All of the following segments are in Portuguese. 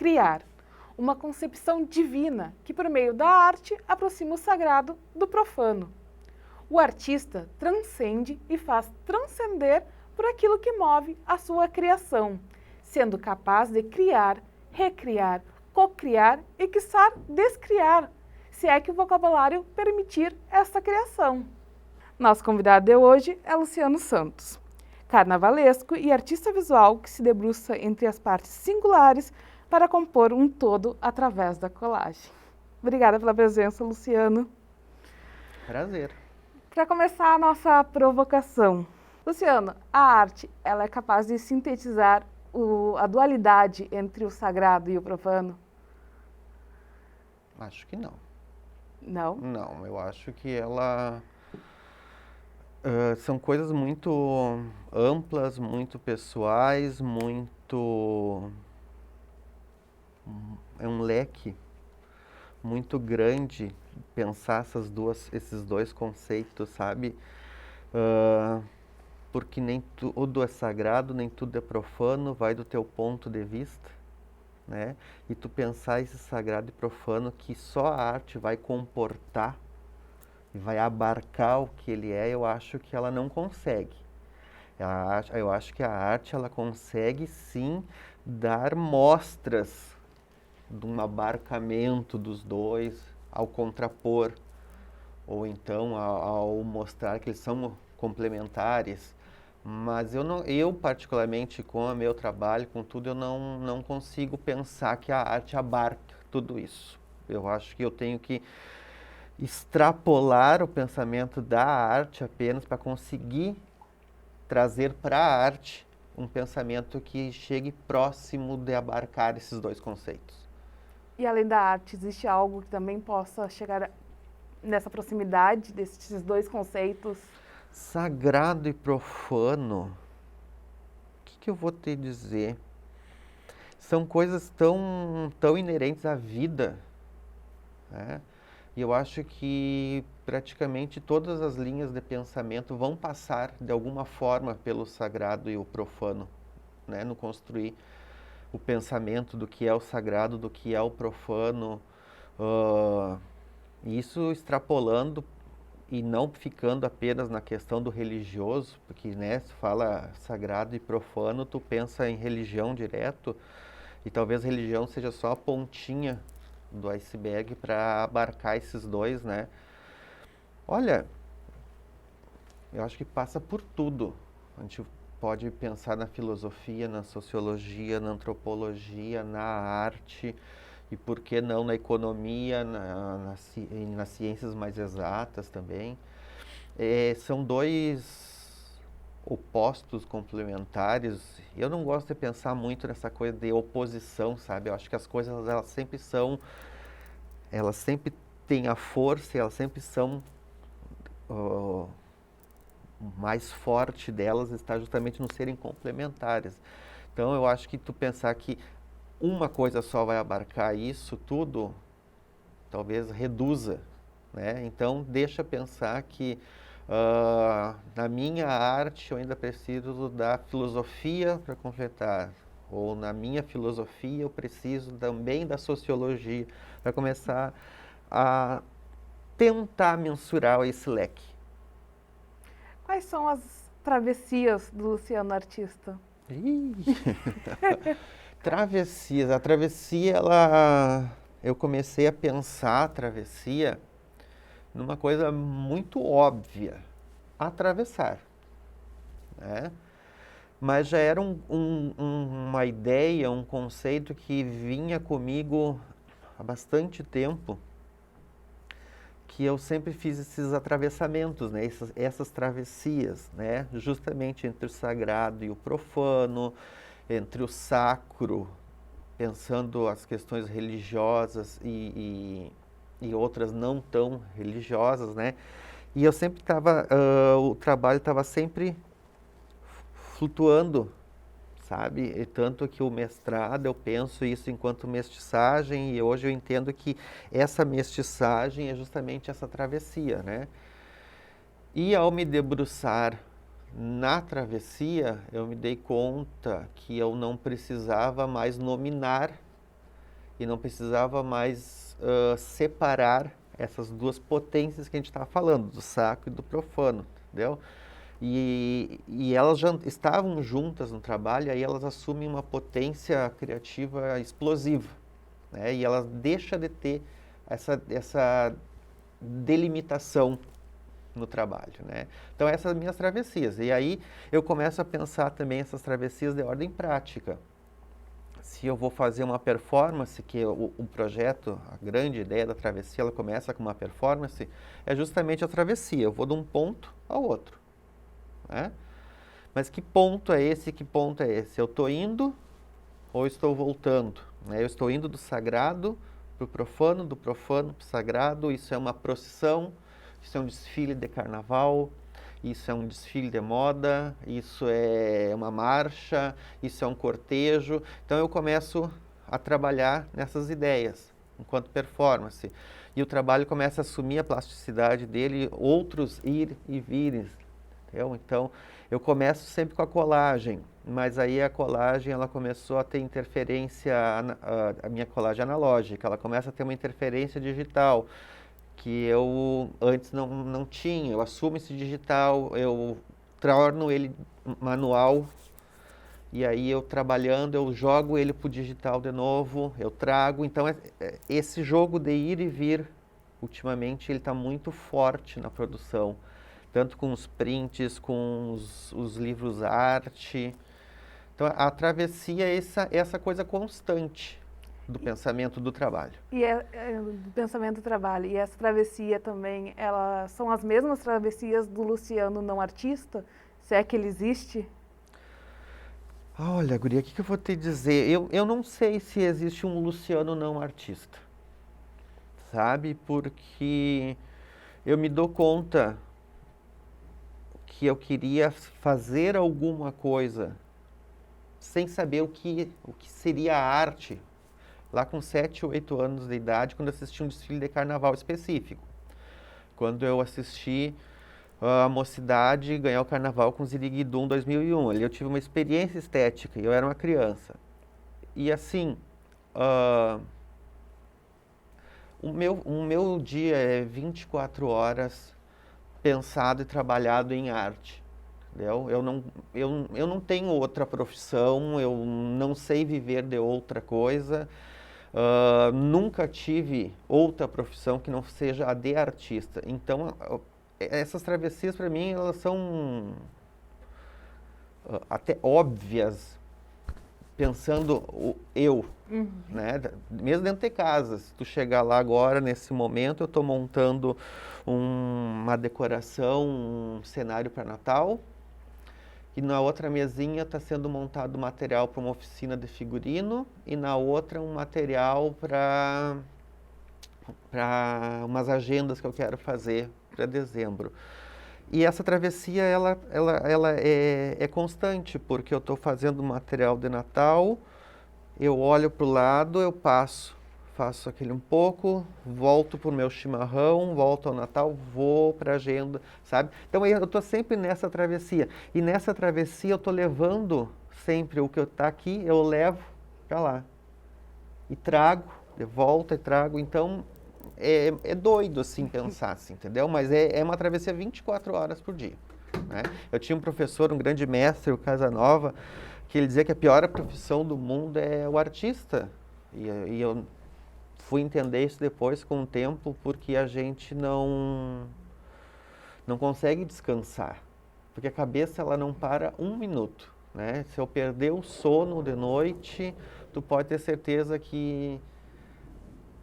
criar. Uma concepção divina que, por meio da arte, aproxima o sagrado do profano. O artista transcende e faz transcender por aquilo que move a sua criação, sendo capaz de criar, recriar, cocriar e, quiçá, descriar, se é que o vocabulário permitir essa criação. Nosso convidado de hoje é Luciano Santos, carnavalesco e artista visual que se debruça entre as partes singulares para compor um todo através da colagem. Obrigada pela presença, Luciano. Prazer. Para começar a nossa provocação, Luciano, a arte ela é capaz de sintetizar a dualidade entre o sagrado e o profano? Acho que não. Não? Não, eu acho que ela... são coisas muito amplas, muito pessoais, muito... É um leque muito grande pensar esses dois conceitos, sabe? Porque nem tudo é sagrado, nem tudo é profano, vai do teu ponto de vista, né? E tu pensar esse sagrado e profano que só a arte vai comportar e vai abarcar o que ele é, eu acho que ela não consegue. Eu acho que a arte ela consegue sim dar mostras de um abarcamento dos dois ao contrapor, ou então ao mostrar que eles são complementares. Mas eu particularmente com o meu trabalho, com tudo, eu não consigo pensar que a arte abarca tudo isso. Eu acho que eu tenho que extrapolar o pensamento da arte apenas para conseguir trazer para a arte um pensamento que chegue próximo de abarcar esses dois conceitos. E além da arte, existe algo que também possa chegar nessa proximidade desses dois conceitos? Sagrado e profano, o que eu vou te dizer? São coisas tão inerentes à vida, né? E eu acho que praticamente todas as linhas de pensamento vão passar de alguma forma pelo sagrado e o profano, né? No construir o pensamento do que é o sagrado, do que é o profano, isso extrapolando e não ficando apenas na questão do religioso, porque, né, se fala sagrado e profano, tu pensa em religião direto, e talvez religião seja só a pontinha do iceberg para abarcar esses dois, né? Olha, eu acho que passa por tudo. A gente pode pensar na filosofia, na sociologia, na antropologia, na arte, e por que não na economia, nas ciências mais exatas também. São dois opostos complementares. Eu não gosto de pensar muito nessa coisa de oposição, sabe? Eu acho que as coisas elas sempre têm a força, elas sempre são o mais forte delas está justamente no serem complementares. Então eu acho que tu pensar que uma coisa só vai abarcar isso tudo, talvez reduza, né? Então deixa pensar que na minha arte eu ainda preciso da filosofia para completar, ou na minha filosofia eu preciso também da sociologia para começar a tentar mensurar esse leque. Quais são as travessias do Luciano artista? Travessias. A travessia, eu comecei a pensar a travessia numa coisa muito óbvia, atravessar, né? Mas já era uma ideia, um conceito que vinha comigo há bastante tempo, que eu sempre fiz esses atravessamentos, né? Essas travessias, né? Justamente entre o sagrado e o profano, entre o sacro, pensando as questões religiosas e outras não tão religiosas, né? E eu sempre estava, o trabalho estava sempre flutuando, sabe? E tanto que o mestrado, eu penso isso enquanto mestiçagem, e hoje eu entendo que essa mestiçagem é justamente essa travessia, né? E ao me debruçar na travessia, eu me dei conta que eu não precisava mais nominar e não precisava mais separar essas duas potências que a gente estava falando, do sacro e do profano, entendeu? E elas já estavam juntas no trabalho, aí elas assumem uma potência criativa explosiva, né? E ela deixa de ter essa delimitação no trabalho, né? Então essas minhas travessias. E aí eu começo a pensar também essas travessias de ordem prática. Se eu vou fazer uma performance, que o projeto, a grande ideia da travessia, ela começa com uma performance, é justamente a travessia. Eu vou de um ponto ao outro, né? Mas que ponto é esse? Que ponto é esse? Eu estou indo ou estou voltando, né? Eu estou indo do sagrado para o profano, do profano para o sagrado. Isso é uma procissão, isso é um desfile de carnaval, isso é um desfile de moda, isso é uma marcha, isso é um cortejo. Então eu começo a trabalhar nessas ideias, enquanto performance. E o trabalho começa a assumir a plasticidade dele, outros ir e vires. Entendeu? Então eu começo sempre com a colagem, mas aí a colagem ela começou a ter interferência, a minha colagem analógica, ela começa a ter uma interferência digital, que eu antes não tinha. Eu assumo esse digital, eu torno ele manual, e aí eu trabalhando, eu jogo ele para o digital de novo, eu trago. Então esse jogo de ir e vir, ultimamente, ele está muito forte na produção, tanto com os prints, com os livros arte. Então a travessia é essa coisa constante do pensamento do trabalho. E do pensamento do trabalho. E essa travessia também, elas são as mesmas travessias do Luciano não artista? Se é que ele existe? Olha, guria, o que eu vou te dizer? Eu não sei se existe um Luciano não artista, sabe? Porque eu me dou conta que eu queria fazer alguma coisa sem saber o que seria a arte, lá com 7 ou 8 anos de idade, quando eu assisti um desfile de carnaval específico. Quando eu assisti a Mocidade ganhar o carnaval com Ziriguidum 2001. Ali eu tive uma experiência estética e eu era uma criança. E assim, o meu dia é 24 horas pensado e trabalhado em arte. Entendeu? Eu não tenho outra profissão, eu não sei viver de outra coisa. Nunca tive outra profissão que não seja a de artista. Então, essas travessias, para mim, elas são até óbvias, pensando né? Mesmo dentro de casa. Se tu chegar lá agora, nesse momento, eu estou montando uma decoração, um cenário para Natal, e na outra mesinha está sendo montado material para uma oficina de figurino, e na outra um material para umas agendas que eu quero fazer para dezembro. E essa travessia, ela é constante, porque eu estou fazendo material de Natal, eu olho para o lado, eu faço aquele um pouco, volto para o meu chimarrão, volto ao Natal, vou para a agenda, sabe? Então eu estou sempre nessa travessia. E nessa travessia eu estou levando sempre o que está aqui, eu levo para lá. E trago, de volta e trago. Então é doido assim pensar, assim, entendeu? Mas é uma travessia 24 horas por dia, né? Eu tinha um professor, um grande mestre, o Casanova, que ele dizia que a pior profissão do mundo é o artista. E eu fui entender isso depois com o tempo, porque a gente não consegue descansar, porque a cabeça ela não para um minuto, né? Se eu perder o sono de noite, tu pode ter certeza que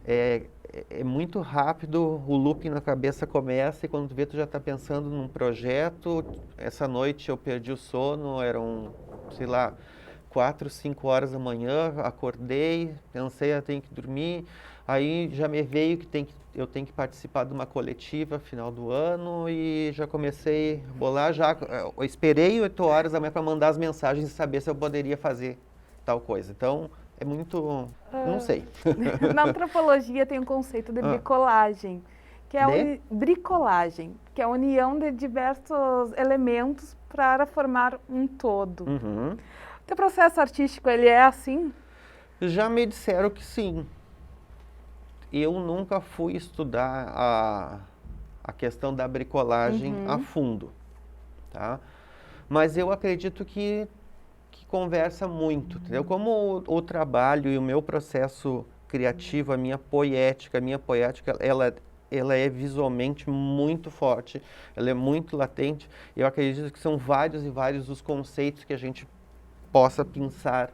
é muito rápido, o looping na cabeça começa, e quando tu vê, tu já está pensando num projeto. Essa noite eu perdi o sono, eram, sei lá, 4, 5 horas da manhã, acordei, pensei, eu tenho que dormir, aí já me veio que eu tenho que participar de uma coletiva final do ano, e já comecei a bolar, eu esperei 8 horas da manhã para mandar as mensagens e saber se eu poderia fazer tal coisa. Então, é muito, não sei. Na antropologia tem um conceito de bricolagem, que é bricolagem, que é a união de diversos elementos para formar um todo. O teu processo artístico, ele é assim? Já me disseram que sim, eu nunca fui estudar a questão da bricolagem a fundo, tá? Mas eu acredito que conversa muito, entendeu? Como o trabalho e o meu processo criativo, a minha poética, ela é visualmente muito forte, ela é muito latente. Eu acredito que são vários e vários os conceitos que a gente possa pensar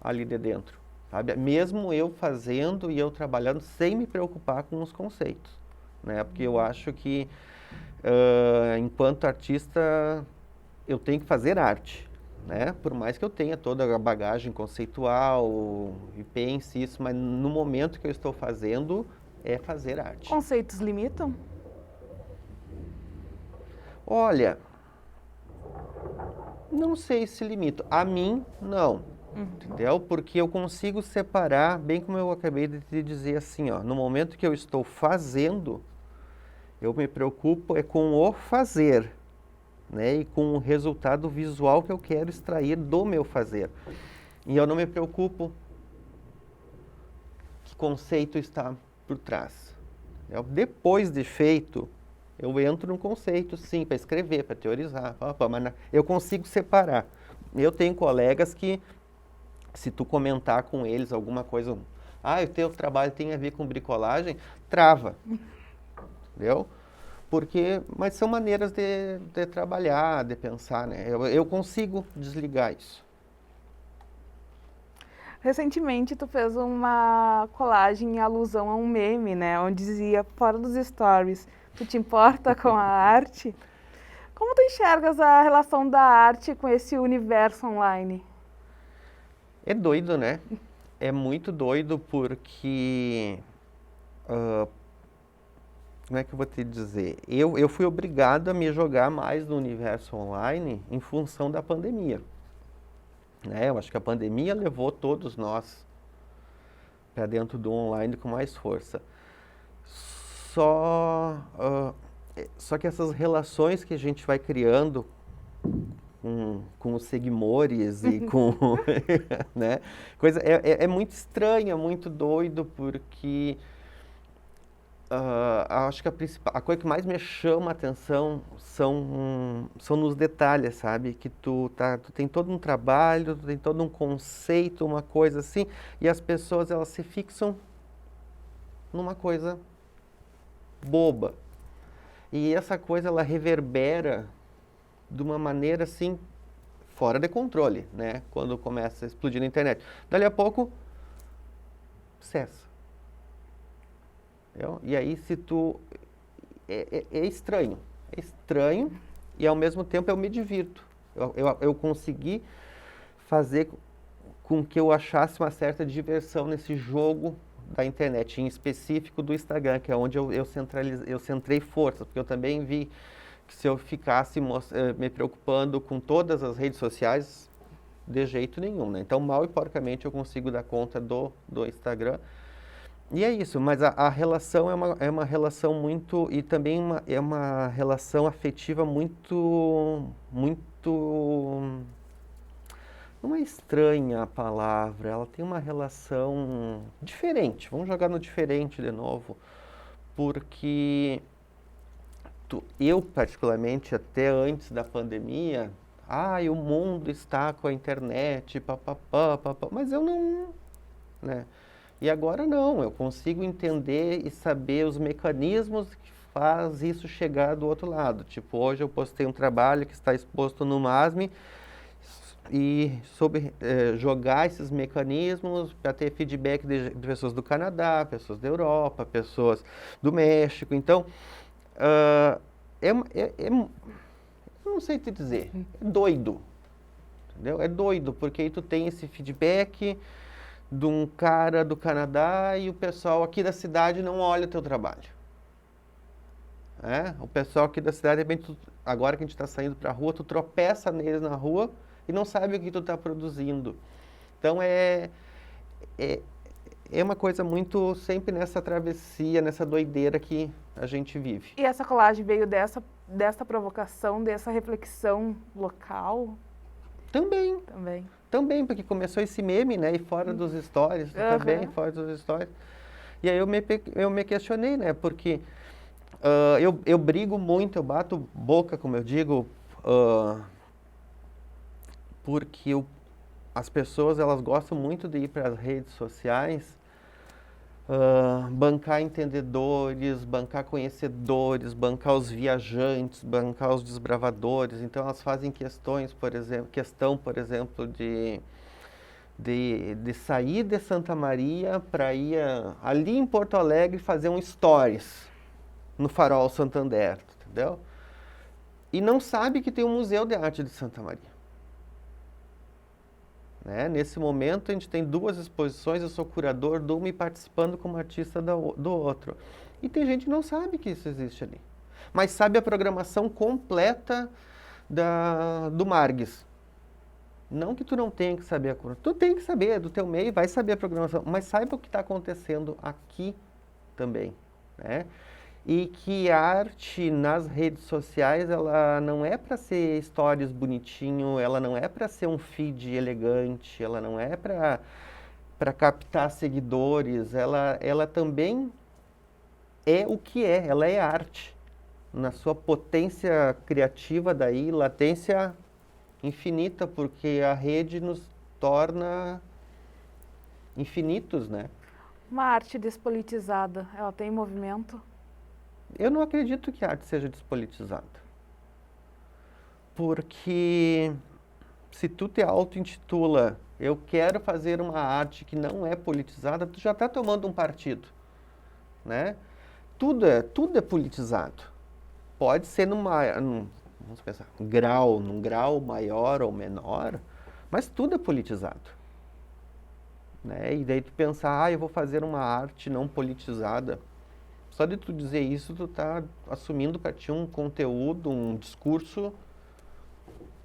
ali de dentro, sabe? Mesmo eu fazendo e eu trabalhando sem me preocupar com os conceitos, né? Porque eu acho que, enquanto artista, eu tenho que fazer arte, né? Por mais que eu tenha toda a bagagem conceitual e pense isso, mas no momento que eu estou fazendo, é fazer arte. Conceitos limitam? Olha, não sei se limito. A mim, não. Entendeu? Porque eu consigo separar, bem como eu acabei de te dizer assim, ó, no momento que eu estou fazendo, eu me preocupo é com o fazer, né? E com o resultado visual que eu quero extrair do meu fazer. E eu não me preocupo que conceito está por trás. Depois de feito, eu entro no conceito, sim, para escrever, para teorizar, mas eu consigo separar. Eu tenho colegas que, se tu comentar com eles alguma coisa, o teu trabalho tem a ver com bricolagem, trava, entendeu? Mas são maneiras de trabalhar, de pensar, né? Eu consigo desligar isso. Recentemente, tu fez uma colagem em alusão a um meme, né? Onde dizia, fora dos stories, tu te importa com a arte? Como tu enxergas a relação da arte com esse universo online? É doido, né? É muito doido porque... como é que eu vou te dizer? Eu fui obrigado a me jogar mais no universo online em função da pandemia. Eu acho que a pandemia levou todos nós para dentro do online com mais força. Só que essas relações que a gente vai criando com os seguidores e com... né? É muito estranha, muito doido, porque... acho que a coisa que mais me chama a atenção são nos detalhes, sabe? Que tu tem todo um trabalho, tu tem todo um conceito, uma coisa assim, e as pessoas, elas se fixam numa coisa boba. E essa coisa, ela reverbera de uma maneira, assim, fora de controle, né? Quando começa a explodir na internet. Dali a pouco, cessa. E aí, se tu... É estranho. É estranho e, ao mesmo tempo, eu me divirto. Eu consegui fazer com que eu achasse uma certa diversão nesse jogo da internet, em específico do Instagram, que é onde eu centrei forças, porque eu também vi que se eu ficasse me preocupando com todas as redes sociais, de jeito nenhum, né? Então, mal e porcamente, eu consigo dar conta do Instagram. E é isso, mas a relação é uma relação muito... E também é uma relação afetiva muito... Não é estranha a palavra, ela tem uma relação diferente. Vamos jogar no diferente de novo. Porque eu, particularmente, até antes da pandemia... o mundo está com a internet, mas eu não... né? E agora não, eu consigo entender e saber os mecanismos que faz isso chegar do outro lado. Tipo, hoje eu postei um trabalho que está exposto no MASME e sobre jogar esses mecanismos para ter feedback de pessoas do Canadá, pessoas da Europa, pessoas do México. Então, eu não sei te dizer, é doido, entendeu? É doido, porque aí tu tem esse feedback de um cara do Canadá e o pessoal aqui da cidade não olha o teu trabalho. O pessoal aqui da cidade, de repente, agora que a gente está saindo para a rua, tu tropeça neles na rua e não sabe o que tu está produzindo. Então, é uma coisa muito sempre nessa travessia, nessa doideira que a gente vive. E essa colagem veio dessa provocação, dessa reflexão local? Também, porque começou esse meme, né? E fora dos stories, também fora dos stories. E aí eu me questionei, né? Porque eu brigo muito, eu bato boca, como eu digo, porque as pessoas elas gostam muito de ir para as redes sociais, bancar entendedores, bancar conhecedores, bancar os viajantes, bancar os desbravadores. Então elas fazem questão, por exemplo, de sair de Santa Maria para ir ali em Porto Alegre fazer um stories no Farol Santander, entendeu? E não sabe que tem um Museu de Arte de Santa Maria. Né? Nesse momento a gente tem 2 exposições, eu sou curador de uma e participando como artista do outro. E tem gente que não sabe que isso existe ali. Mas sabe a programação completa do Margues. Não que tu não tenha que saber tu tem que saber do teu meio, vai saber a programação, mas saiba o que está acontecendo aqui também, né? E que a arte nas redes sociais, ela não é para ser stories bonitinho, ela não é para ser um feed elegante, ela não é para captar seguidores, ela também é o que é, ela é arte. Na sua potência criativa daí, latência infinita, porque a rede nos torna infinitos, né? Uma arte despolitizada, ela tem movimento? Eu não acredito que a arte seja despolitizada. Porque se tu te auto-intitula, eu quero fazer uma arte que não é politizada, tu já está tomando um partido, né? Tudo é politizado. Pode ser vamos pensar, num grau maior ou menor, mas tudo é politizado. Né? E daí tu pensar, eu vou fazer uma arte não politizada. Só de tu dizer isso, tu tá assumindo para ti um conteúdo, um discurso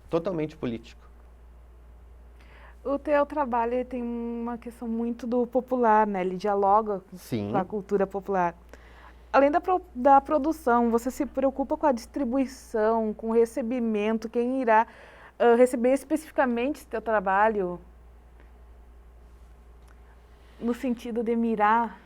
totalmente político. O teu trabalho tem uma questão muito do popular, né? Ele dialoga com a cultura popular. Além da produção, você se preocupa com a distribuição, com o recebimento, quem irá receber especificamente esse teu trabalho? No sentido de mirar?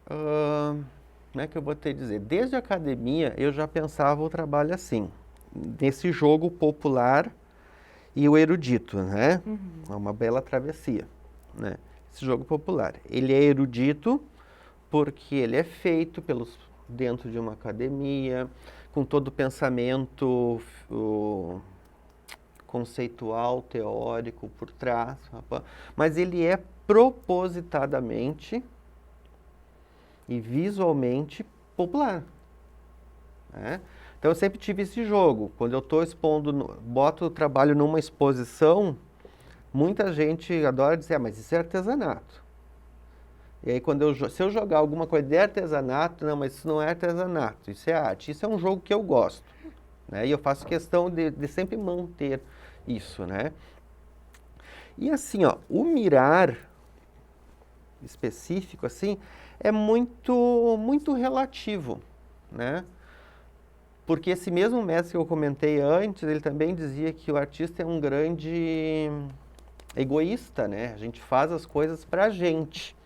Como é que eu vou te dizer? Desde a academia, eu já pensava o trabalho assim, nesse jogo popular e o erudito, né? É uma bela travessia, né? Esse jogo popular. Ele é erudito porque ele é feito dentro de uma academia, com todo o pensamento conceitual, teórico por trás, mas ele é propositadamente e visualmente popular. Né? Então eu sempre tive esse jogo. Quando eu estou boto o trabalho numa exposição, muita gente adora dizer, mas isso é artesanato. E aí se eu jogar alguma coisa de artesanato, não, mas isso não é artesanato, isso é arte. Isso é um jogo que eu gosto. Né? E eu faço questão de sempre manter isso, né? E assim, o mirar específico, assim, é muito relativo, né? Porque esse mesmo mestre que eu comentei antes, ele também dizia que o artista é um grande egoísta, né? A gente faz as coisas pra gente,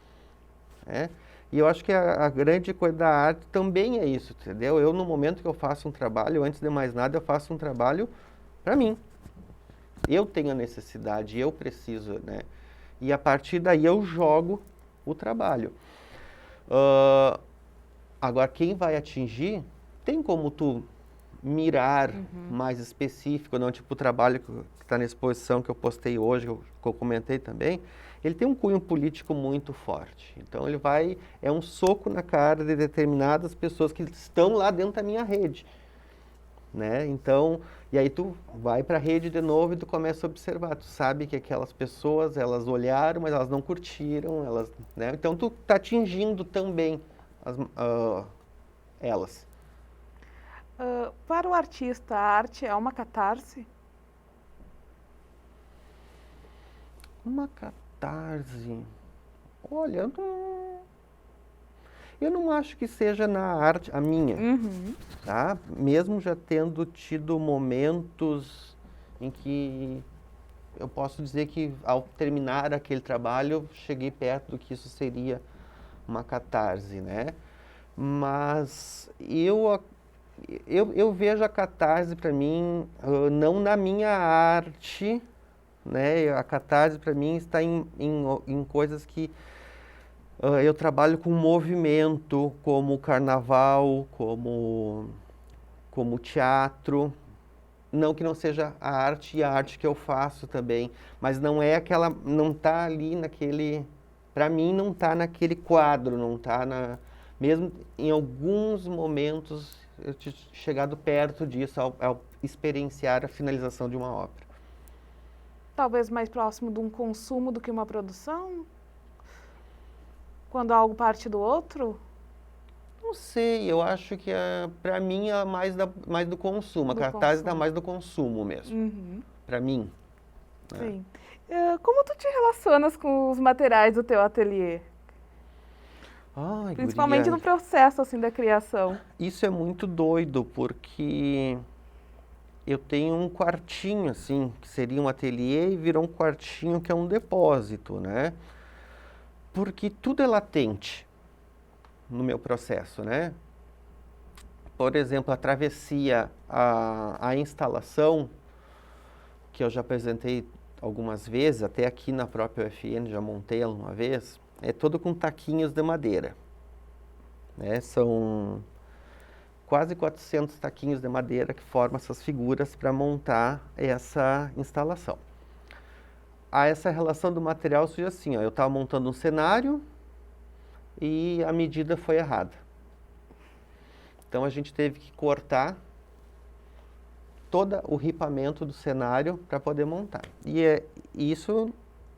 né? E eu acho que a grande coisa da arte também é isso, entendeu? Eu, no momento que eu faço um trabalho, antes de mais nada, eu faço um trabalho para mim. Eu tenho a necessidade, eu preciso, né? E a partir daí eu jogo o trabalho. Agora, quem vai atingir, tem como tu mirar mais específico, não? Tipo o trabalho que está na exposição que eu postei hoje, que eu comentei também, ele tem um cunho político muito forte. Então é um soco na cara de determinadas pessoas que estão lá dentro da minha rede. Né? Então, e aí tu vai para a rede de novo e tu começa a observar, tu sabe que aquelas pessoas, elas olharam, mas elas não curtiram, né? Então tu tá atingindo também elas. Para o artista, a arte é uma catarse? Uma catarse? Olha, eu não acho que seja na arte, a minha, tá? Mesmo já tendo tido momentos em que eu posso dizer que ao terminar aquele trabalho, eu cheguei perto do que isso seria uma catarse, né? Mas eu vejo a catarse para mim, não na minha arte, né? A catarse para mim está em coisas que eu trabalho com movimento, como carnaval, como teatro. Não que não seja a arte e a arte que eu faço também, mas não é aquela, não está ali naquele, para mim não está naquele quadro, não está mesmo em alguns momentos eu tinha chegado perto disso ao experienciar a finalização de uma obra. Talvez mais próximo de um consumo do que uma produção? Quando algo parte do outro? Não sei, eu acho que para mim é mais do consumo. A catarse dá mais do consumo mesmo. Para mim. Sim. Como tu te relacionas com os materiais do teu ateliê? Ai, Principalmente guria, no processo assim da criação. isso é muito doido, porque eu tenho um quartinho assim, que seria um ateliê e virou um quartinho que é um depósito, né? Porque tudo é latente no meu processo, né? Por exemplo, a travessia, a instalação, que eu já apresentei algumas vezes, até aqui na própria UFN já montei ela uma vez, é todo com taquinhos de madeira, né? São quase 400 taquinhos de madeira que formam essas figuras para montar essa instalação. Essa relação do material surge assim, ó, eu estava montando um cenário e a medida foi errada. Então a gente teve que cortar todo o ripamento do cenário para poder montar. E é isso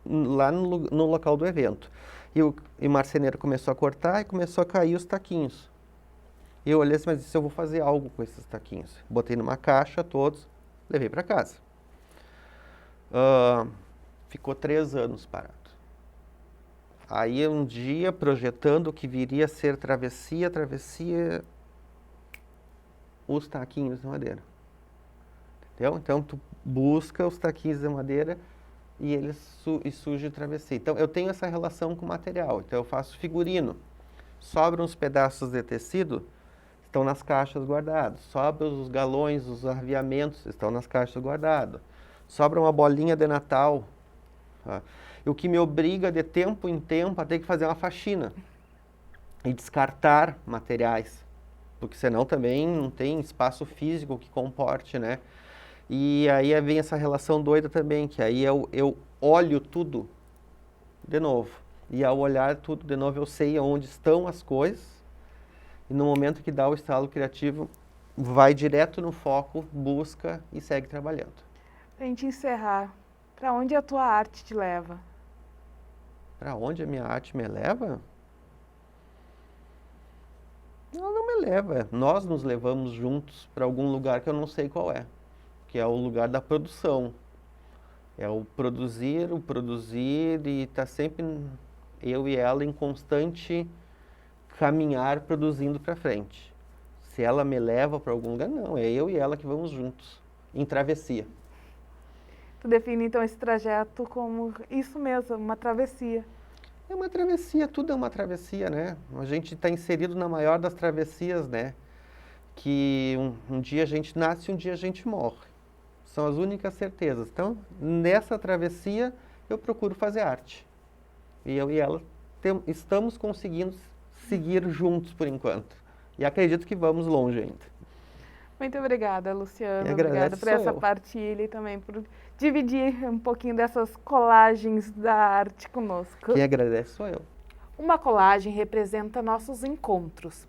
lá no local do evento. E o marceneiro começou a cortar e começou a cair os taquinhos. E eu olhei assim, mas se eu vou fazer algo com esses taquinhos? Botei numa caixa todos, levei para casa. Ficou 3 anos parado. Aí um dia, projetando o que viria a ser travessia, os taquinhos de madeira. Entendeu? Então, tu busca os taquinhos de madeira e eles surge travessia. Então, eu tenho essa relação com o material. Então, eu faço figurino. Sobram os pedaços de tecido, estão nas caixas guardados. Sobram os galões, os arveamentos, estão nas caixas guardados. Sobra uma bolinha de Natal. Tá? O que me obriga de tempo em tempo a ter que fazer uma faxina e descartar materiais, porque senão também não tem espaço físico que comporte, né? E aí vem essa relação doida também, que aí eu olho tudo de novo. E ao olhar tudo de novo eu sei onde estão as coisas e no momento que dá o estalo criativo vai direto no foco, busca e segue trabalhando. Pra gente encerrar, para onde a tua arte te leva? Para onde a minha arte me leva? Ela não me leva. Nós nos levamos juntos para algum lugar que eu não sei qual é, que é o lugar da produção. É o produzir e tá sempre eu e ela em constante caminhar produzindo para frente. Se ela me leva para algum lugar, não. É eu e ela que vamos juntos, em travessia. Tu define então esse trajeto como isso mesmo, uma travessia. É uma travessia, tudo é uma travessia, né? A gente está inserido na maior das travessias, né? Que um dia a gente nasce e um dia a gente morre. São as únicas certezas. Então, nessa travessia, eu procuro fazer arte. E eu e ela estamos conseguindo seguir juntos por enquanto. E acredito que vamos longe ainda. Muito obrigada, Luciano. Quem agradece Obrigada por sou essa eu. partilha e também por dividir um pouquinho dessas colagens da arte conosco. Quem agradece sou eu. Uma colagem representa nossos encontros,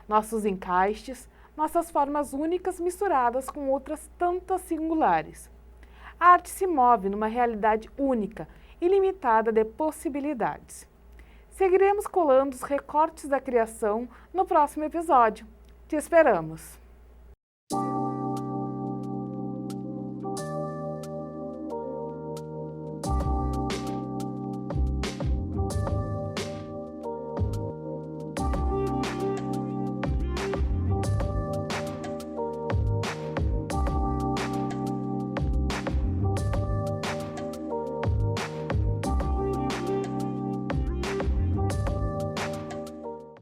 nossos encaixes, nossas formas únicas misturadas com outras tantas singulares. A arte se move numa realidade única, ilimitada de possibilidades. Seguiremos colando os recortes da criação no próximo episódio. Te esperamos!